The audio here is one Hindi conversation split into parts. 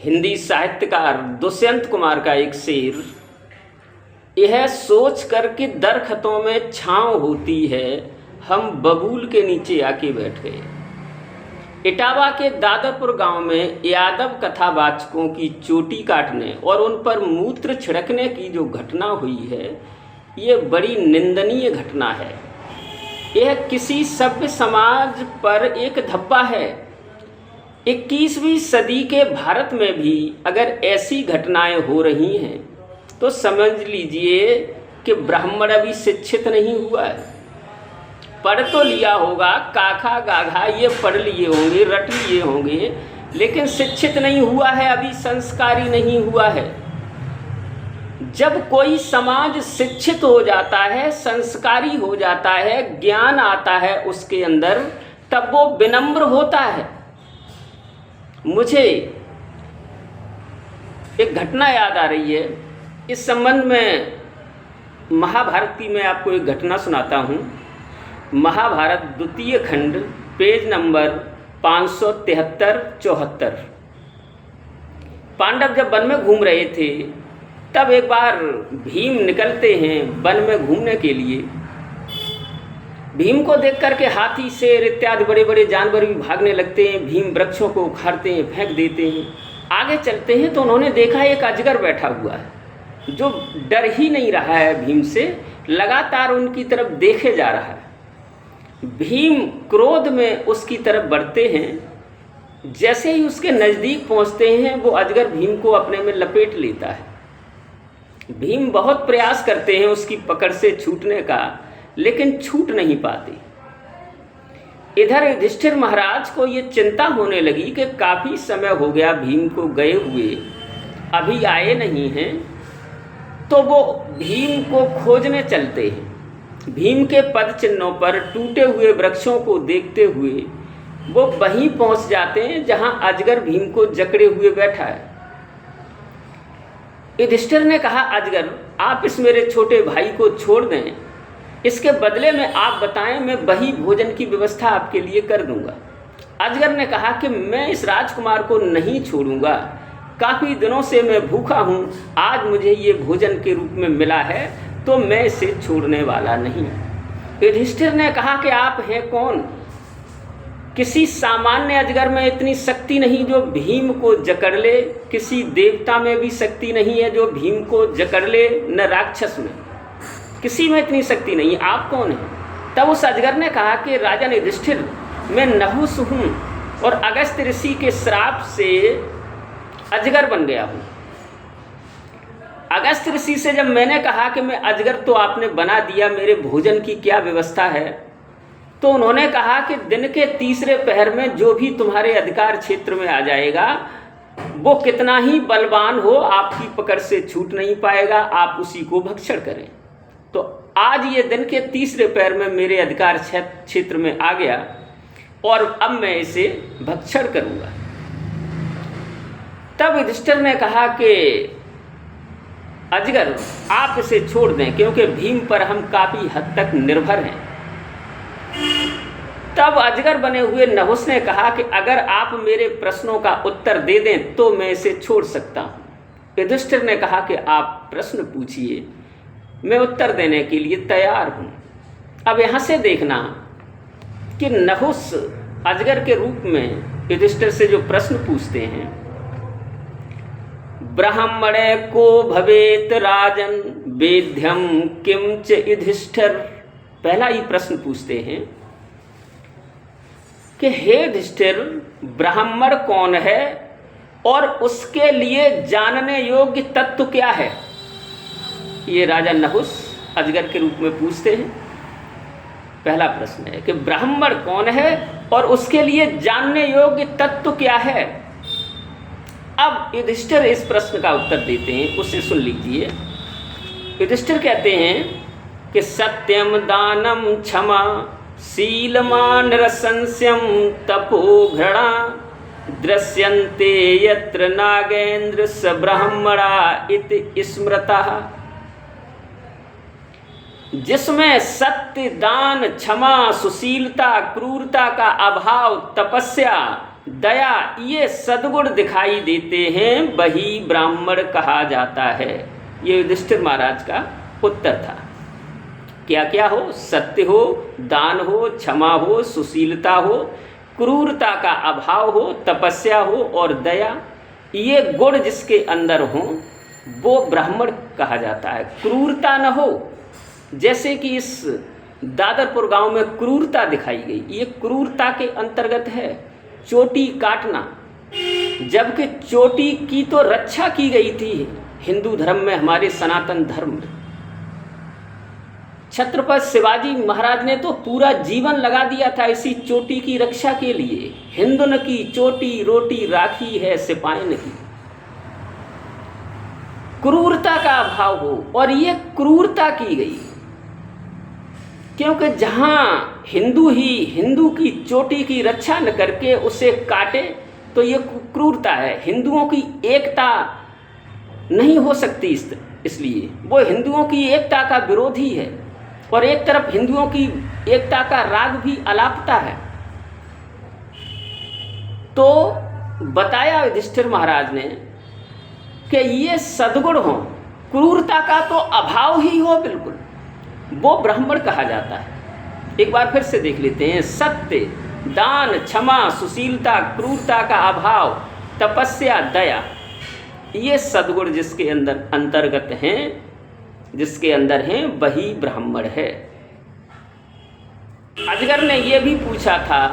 हिंदी साहित्यकार दुष्यंत कुमार का एक शेर, यह सोच कर कि दरख्तों में छाँव होती है, हम बबूल के नीचे आके बैठ गए। इटावा के दादरपुर गांव में यादव कथावाचकों की चोटी काटने और उन पर मूत्र छिड़कने की जो घटना हुई है, ये बड़ी निंदनीय घटना है। यह किसी सभ्य समाज पर एक धब्बा है। 21वीं सदी के भारत में भी अगर ऐसी घटनाएं हो रही हैं तो समझ लीजिए कि ब्राह्मण अभी शिक्षित नहीं हुआ है। पढ़ तो लिया होगा, काखा गाघा ये पढ़ लिए होंगे, रट लिए होंगे, लेकिन शिक्षित नहीं हुआ है, अभी संस्कारी नहीं हुआ है। जब कोई समाज शिक्षित हो जाता है, संस्कारी हो जाता है, ज्ञान आता है उसके अंदर, तब वो विनम्र होता है। मुझे एक घटना याद आ रही है इस संबंध में। महाभारत की मैं आपको एक घटना सुनाता हूँ। महाभारत द्वितीय खंड, पेज नंबर 573-74। पांडव जब वन में घूम रहे थे तब एक बार भीम निकलते हैं वन में घूमने के लिए। भीम को देख करके हाथी, शेर इत्यादि बड़े बड़े जानवर भी भागने लगते हैं। भीम वृक्षों को उखाड़ते हैं, फेंक देते हैं। आगे चलते हैं तो उन्होंने देखा एक अजगर बैठा हुआ है जो डर ही नहीं रहा है भीम से, लगातार उनकी तरफ देखे जा रहा है। भीम क्रोध में उसकी तरफ बढ़ते हैं। जैसे ही उसके नज़दीक पहुंचते हैं वो अजगर भीम को अपने में लपेट लेता है। भीम बहुत प्रयास करते हैं उसकी पकड़ से छूटने का, लेकिन छूट नहीं पाते। इधर युधिष्ठिर महाराज को ये चिंता होने लगी कि काफ़ी समय हो गया भीम को गए हुए, अभी आए नहीं हैं। तो वो भीम को खोजने चलते हैं। भीम के पद चिन्हों पर टूटे हुए वृक्षों को देखते हुए वो वहीं पहुंच जाते हैं जहां अजगर भीम को जकड़े हुए बैठा है। युधिष्ठिर ने कहा, अजगर आप इस मेरे छोटे भाई को छोड़ दें, इसके बदले में आप बताएं, मैं वही भोजन की व्यवस्था आपके लिए कर दूंगा। अजगर ने कहा कि मैं इस राजकुमार को नहीं छोड़ूंगा, काफ़ी दिनों से मैं भूखा हूँ, आज मुझे ये भोजन के रूप में मिला है तो मैं इसे छोड़ने वाला नहीं। युधिष्ठिर ने कहा कि आप हैं कौन? किसी सामान्य अजगर में इतनी शक्ति नहीं जो भीम को जकड़ ले, किसी देवता में भी शक्ति नहीं है जो भीम को जकड़ ले, न राक्षस में, किसी में इतनी शक्ति नहीं, आप कौन हैं? तब उस अजगर ने कहा कि राजन युधिष्ठिर, मैं नहुस हूँ और अगस्त ऋषि के श्राप से अजगर बन गया हूँ। अगस्त ऋषि से जब मैंने कहा कि मैं अजगर तो आपने बना दिया, मेरे भोजन की क्या व्यवस्था है? तो उन्होंने कहा कि दिन के तीसरे पहर में जो भी तुम्हारे अधिकार क्षेत्र में आ जाएगा वो कितना ही बलवान हो, आपकी पकड़ से छूट नहीं पाएगा, आप उसी को भक्षण करें। तो आज ये दिन के तीसरे पहर में मेरे अधिकार क्षेत्र में आ गया और अब मैं इसे भक्षण करूँगा। तब युधिष्ठिर ने कहा कि अजगर आप इसे छोड़ दें, क्योंकि भीम पर हम काफ़ी हद तक निर्भर हैं। तब अजगर बने हुए नहुस ने कहा कि अगर आप मेरे प्रश्नों का उत्तर दे दें तो मैं इसे छोड़ सकता हूँ। युधिष्ठिर ने कहा कि आप प्रश्न पूछिए, मैं उत्तर देने के लिए तैयार हूँ। अब यहाँ से देखना कि नहुस अजगर के रूप में युधिष्ठिर से जो प्रश्न पूछते हैं, ब्राह्मणे को भवेत राजन वेद्यम किम च युधिष्ठिर। पहला ही प्रश्न पूछते हैं कि हे युधिष्ठिर, ब्राह्मण कौन है और उसके लिए जानने योग्य तत्व क्या है? ये राजा नहुस अजगर के रूप में पूछते हैं। पहला प्रश्न है कि ब्राह्मण कौन है और उसके लिए जानने योग्य तत्व क्या है? अब युधिष्ठिर इस प्रश्न का उत्तर देते हैं, उसे सुन लीजिए। युधिष्ठिर कहते हैं कि सत्यम दानम क्षमा शीलमान रसंस्यम तपो घृणा दृश्यन्ते यत्र नागेंद्र स ब्राह्मणा इति स्मृतः। जिसमें सत्य, दान, क्षमा, सुशीलता, क्रूरता का अभाव, तपस्या दया ये सद्गुण दिखाई देते हैं, वही ब्राह्मण कहा जाता है। ये युधिष्ठिर महाराज का उत्तर था। क्या क्या हो? सत्य हो, दान हो, क्षमा हो, सुशीलता हो, क्रूरता का अभाव हो, तपस्या हो और दया, ये गुण जिसके अंदर हों वो ब्राह्मण कहा जाता है। क्रूरता न हो, जैसे कि इस दादरपुर गांव में क्रूरता दिखाई गई, ये क्रूरता के अंतर्गत है। चोटी काटना, जबकि चोटी की तो रक्षा की गई थी हिंदू धर्म में, हमारे सनातन धर्म में। छत्रपति शिवाजी महाराज ने तो पूरा जीवन लगा दिया था इसी चोटी की रक्षा के लिए। हिंदुन की चोटी रोटी राखी है सिपाहिन की। क्रूरता का अभाव हो, और ये क्रूरता की गई, क्योंकि जहाँ हिंदू ही हिंदू की चोटी की रक्षा न करके उसे काटे तो ये क्रूरता है। हिंदुओं की एकता नहीं हो सकती, इसलिए वो हिंदुओं की एकता का विरोधी है। और एक तरफ हिंदुओं की एकता का राग भी अलापता है। तो बताया युधिष्ठिर महाराज ने कि ये सद्गुण हो, क्रूरता का तो अभाव ही हो बिल्कुल, वो ब्राह्मण कहा जाता है। एक बार फिर से देख लेते हैं। सत्य, दान, क्षमा, सुशीलता, क्रूरता का अभाव, तपस्या, दया, ये सद्गुण जिसके अंदर अंतर्गत हैं, जिसके अंदर हैं, वही ब्राह्मण है। अजगर ने यह भी पूछा था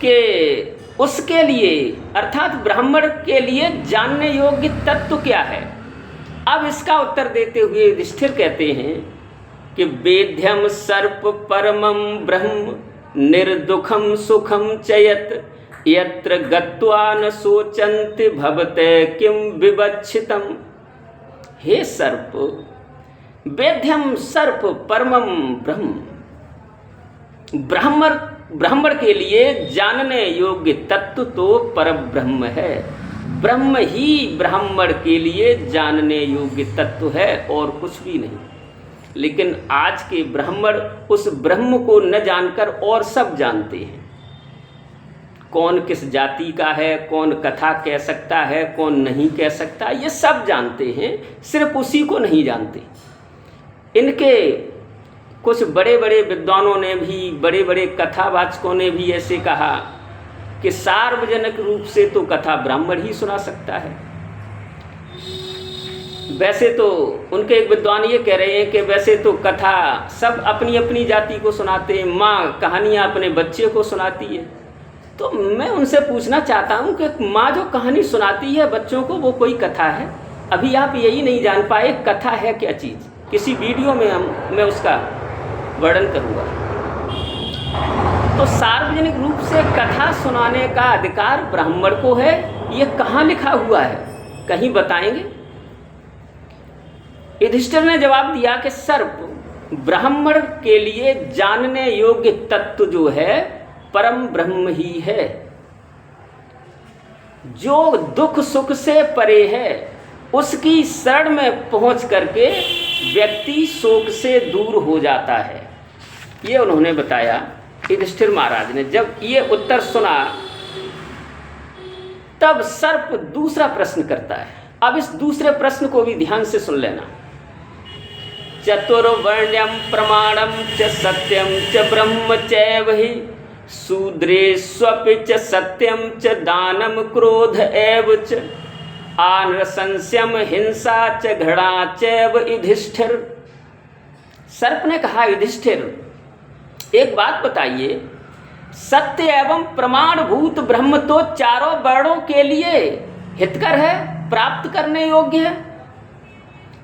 कि उसके लिए अर्थात ब्राह्मण के लिए जानने योग्य तत्व क्या है। अब इसका उत्तर देते हुए युधिष्ठिर कहते हैं कि वेद्यम सर्प परमं ब्रह्म निर्दुखम सुखम चयत यत्र गत्वा न शोचन्ति भवते किम विवक्षितम। हे सर्प, वेद्यम सर्प परमं ब्रह्म, ब्राह्मण के लिए जानने योग्य तत्व तो परब्रह्म है। ब्रह्म ही ब्राह्मण के लिए जानने योग्य तत्व है और कुछ भी नहीं। लेकिन आज के ब्राह्मण उस ब्रह्म को न जानकर और सब जानते हैं। कौन किस जाति का है, कौन कथा कह सकता है, कौन नहीं कह सकता, ये सब जानते हैं, सिर्फ उसी को नहीं जानते। इनके कुछ बड़े बड़े विद्वानों ने भी, बड़े बड़े कथावाचकों ने भी ऐसे कहा कि सार्वजनिक रूप से तो कथा ब्राह्मण ही सुना सकता है। वैसे तो उनके एक विद्वान ये कह रहे हैं कि वैसे तो कथा सब अपनी अपनी जाति को सुनाते हैं, माँ कहानियाँ अपने बच्चे को सुनाती है। तो मैं उनसे पूछना चाहता हूँ कि माँ जो कहानी सुनाती है बच्चों को, वो कोई कथा है? अभी आप यही नहीं जान पाए कथा है क्या चीज़। किसी वीडियो में मैं उसका वर्णन करूँगा। तो सार्वजनिक रूप से कथा सुनाने का अधिकार ब्राह्मण को है, ये कहाँ लिखा हुआ है? कहीं बताएंगे? युधिष्ठिर ने जवाब दिया कि सर्प, ब्राह्मण के लिए जानने योग्य तत्व जो है परम ब्रह्म ही है, जो दुख सुख से परे है। उसकी शरण में पहुंच करके व्यक्ति शोक से दूर हो जाता है। ये उन्होंने बताया युधिष्ठिर महाराज ने। जब ये उत्तर सुना तब सर्प दूसरा प्रश्न करता है। अब इस दूसरे प्रश्न को भी ध्यान से सुन लेना। चतुर्वर्ण्यम प्रमाणम च सत्यम च ब्रह्म चैव हि शूद्रेष्वपि च सत्यम च दानम क्रोध एव च आनरसंस्यम हिंसा च घृणा चैव युधिष्ठिर। सर्प ने कहा, युधिष्ठिर एक बात बताइए, सत्य एवं प्रमाणभूत ब्रह्म तो चारों वर्णों के लिए हितकर है, प्राप्त करने योग्य है।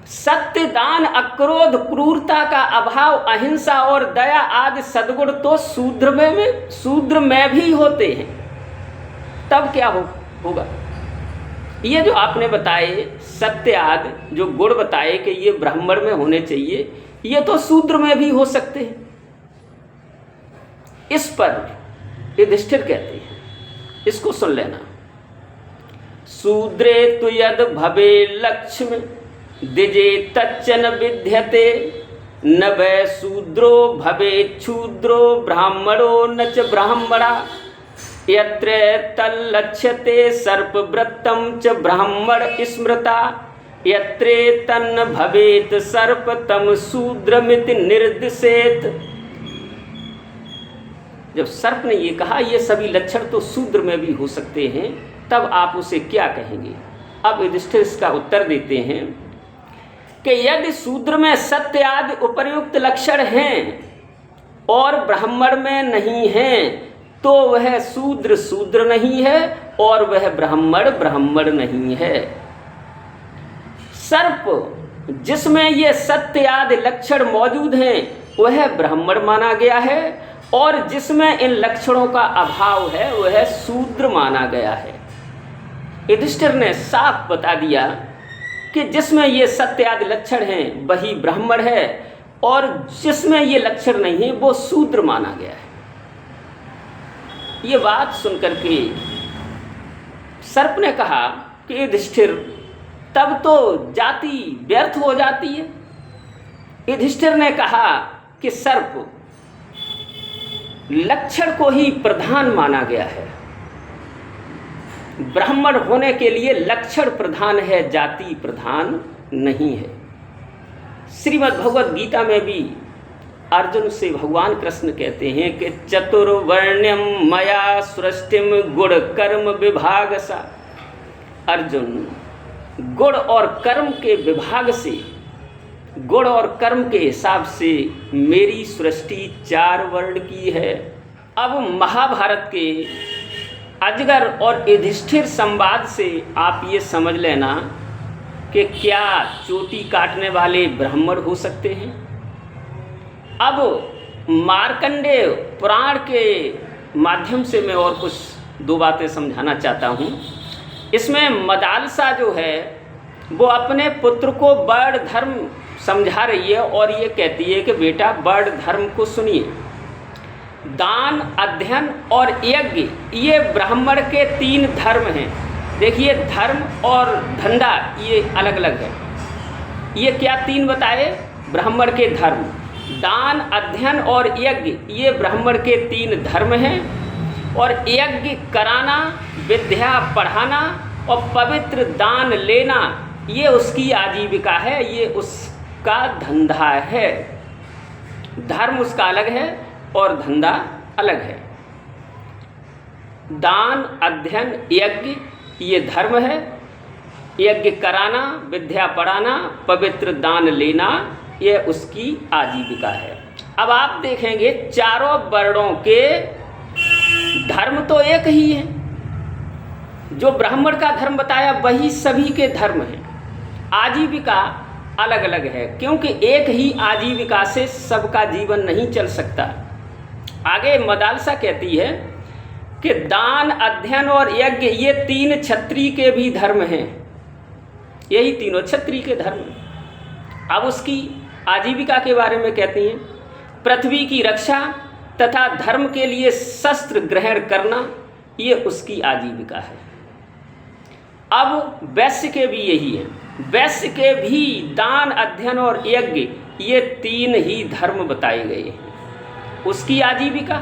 सत्य, दान, अक्रोध, क्रूरता का अभाव, अहिंसा और दया आदि सद्गुण तो शूद्र में भी होते हैं। तब क्या होगा? ये जो आपने बताए सत्य आदि जो गुण बताए कि ये ब्राह्मण में होने चाहिए, ये तो शूद्र में भी हो सकते हैं। इस पर युधिष्ठिर कहते हैं, इसको सुन लेना। शूद्रे तु यद भवे लक्ष्म दिजे तच्चन विद्यते न वै शूद्रो भवे क्षूद्रो ब्राह्मणो न च ब्राह्मणा यत्र तल्लक्ष्यते सर्पवृत्तं च ब्राह्मण स्मृता यत्रे तन्न भवेत सर्प तम शूद्रमिति निर्दिशेत। जब सर्प ने ये कहा ये सभी लक्षण तो शूद्र में भी हो सकते हैं, तब आप उसे क्या कहेंगे? अब युधिष्ठिर इसका उत्तर देते हैं कि यदि शूद्र में सत्य आदि उपर्युक्त लक्षण हैं और ब्राह्मण में नहीं हैं, तो वह शूद्र शूद्र नहीं है और वह ब्राह्मण ब्राह्मण नहीं है। सर्प जिसमें ये सत्य आदि लक्षण मौजूद हैं वह ब्राह्मण माना गया है, और जिसमें इन लक्षणों का अभाव है वह शूद्र माना गया है। युधिष्ठिर ने साफ बता दिया कि जिसमें ये सत्य आदि लक्षण हैं वही ब्राह्मण है, और जिसमें ये लक्षण नहीं है वो शूद्र माना गया है। ये बात सुनकर के सर्प ने कहा कि युधिष्ठिर तब तो जाति व्यर्थ हो जाती है। युधिष्ठिर ने कहा कि सर्प लक्षण को ही प्रधान माना गया है, ब्राह्मण होने के लिए लक्षण प्रधान है, जाति प्रधान नहीं है। श्रीमद् भगवद गीता में भी अर्जुन से भगवान कृष्ण कहते हैं कि चतुर्वर्ण्यम मया सृष्टिम गुण कर्म विभाग सा। अर्जुन, गुण और कर्म के विभाग से, गुण और कर्म के हिसाब से मेरी सृष्टि 4 वर्ण की है। अब महाभारत के अजगर और युधिष्ठिर संवाद से आप ये समझ लेना कि क्या चोटी काटने वाले ब्राह्मण हो सकते हैं। अब मार्कंडेय पुराण के माध्यम से मैं और कुछ 2 बातें समझाना चाहता हूँ। इसमें मदालसा जो है वो अपने पुत्र को वर्ण धर्म समझा रही है और ये कहती है कि बेटा वर्ण धर्म को सुनिए। दान, अध्ययन और यज्ञ ये ब्राह्मण के 3 धर्म हैं। देखिए, धर्म और धंधा ये अलग अलग है। ये क्या 3 बताए? ब्राह्मण के धर्म, दान, अध्ययन और यज्ञ ये ब्राह्मण के 3 धर्म हैं। और यज्ञ कराना, विद्या पढ़ाना और पवित्र दान लेना ये उसकी आजीविका है, ये उसका धंधा है। धर्म उसका अलग है और धंधा अलग है। दान, अध्ययन, यज्ञ ये धर्म है। यज्ञ कराना, विद्या पढ़ाना, पवित्र दान लेना ये उसकी आजीविका है। अब आप देखेंगे चारों वर्णों के धर्म तो एक ही है। जो ब्राह्मण का धर्म बताया वही सभी के धर्म हैं। आजीविका अलग अलग है, क्योंकि एक ही आजीविका से सबका जीवन नहीं चल सकता। आगे मदालसा कहती है कि दान, अध्ययन और यज्ञ ये 3 क्षत्रिय के भी धर्म हैं। यही तीनों क्षत्रिय के धर्म हैं। अब उसकी आजीविका के बारे में कहती हैं, पृथ्वी की रक्षा तथा धर्म के लिए शस्त्र ग्रहण करना ये उसकी आजीविका है। अब वैश्य के भी यही है। वैश्य के भी दान, अध्ययन और यज्ञ ये 3 ही धर्म बताए गए हैं। उसकी आजीविका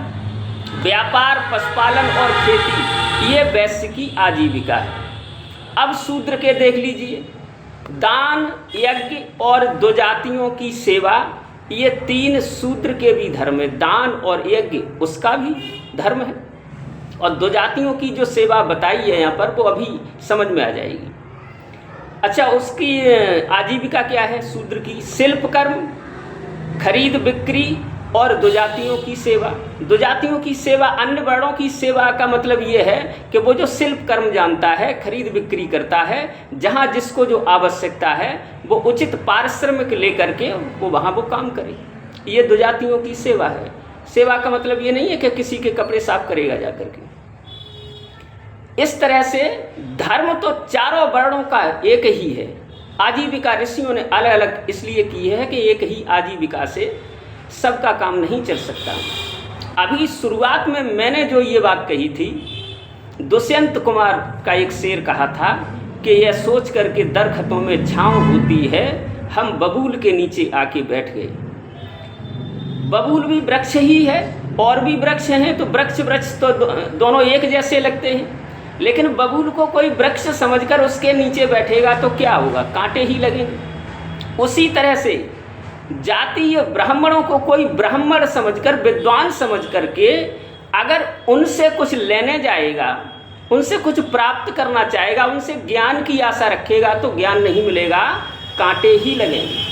व्यापार, पशुपालन और खेती ये वैश्य की आजीविका है। अब शूद्र के देख लीजिए, दान, यज्ञ और 2 जातियों की सेवा ये 3 शूद्र के भी धर्म है। दान और यज्ञ उसका भी धर्म है। और 2 जातियों की जो सेवा बताई है यहाँ पर वो अभी समझ में आ जाएगी। अच्छा, उसकी आजीविका क्या है शूद्र की? शिल्प कर्म, खरीद बिक्री और 2 जातियों की सेवा। 2 जातियों की सेवा, अन्य वर्णों की सेवा का मतलब ये है कि वो जो शिल्प कर्म जानता है, खरीद बिक्री करता है, जहाँ जिसको जो आवश्यकता है वो उचित पारिश्रमिक लेकर के वो वहाँ वो काम करे। ये 2 जातियों की सेवा है। सेवा का मतलब ये नहीं है कि किसी के कपड़े साफ करेगा जा करके। इस तरह से धर्म तो चारों वर्णों का एक ही है। आजीविका ऋषियों ने अलग अलग इसलिए की है कि एक ही आजीविका से सबका काम नहीं चल सकता। अभी शुरुआत में मैंने जो ये बात कही थी, दुष्यंत कुमार का एक शेर कहा था कि यह सोच कर के दरख्तों में छाँव होती है, हम बबूल के नीचे आके बैठ गए। बबूल भी वृक्ष ही है और भी वृक्ष हैं तो वृक्ष वृक्ष तो दोनों एक जैसे लगते हैं, लेकिन बबूल को कोई वृक्ष समझकर उसके नीचे बैठेगा तो क्या होगा, कांटे ही लगेंगे। उसी तरह से जातीय ब्राह्मणों को कोई ब्राह्मण समझकर, विद्वान समझ करके अगर उनसे कुछ लेने जाएगा, उनसे कुछ प्राप्त करना चाहेगा, उनसे ज्ञान की आशा रखेगा तो ज्ञान नहीं मिलेगा, कांटे ही लगेंगे।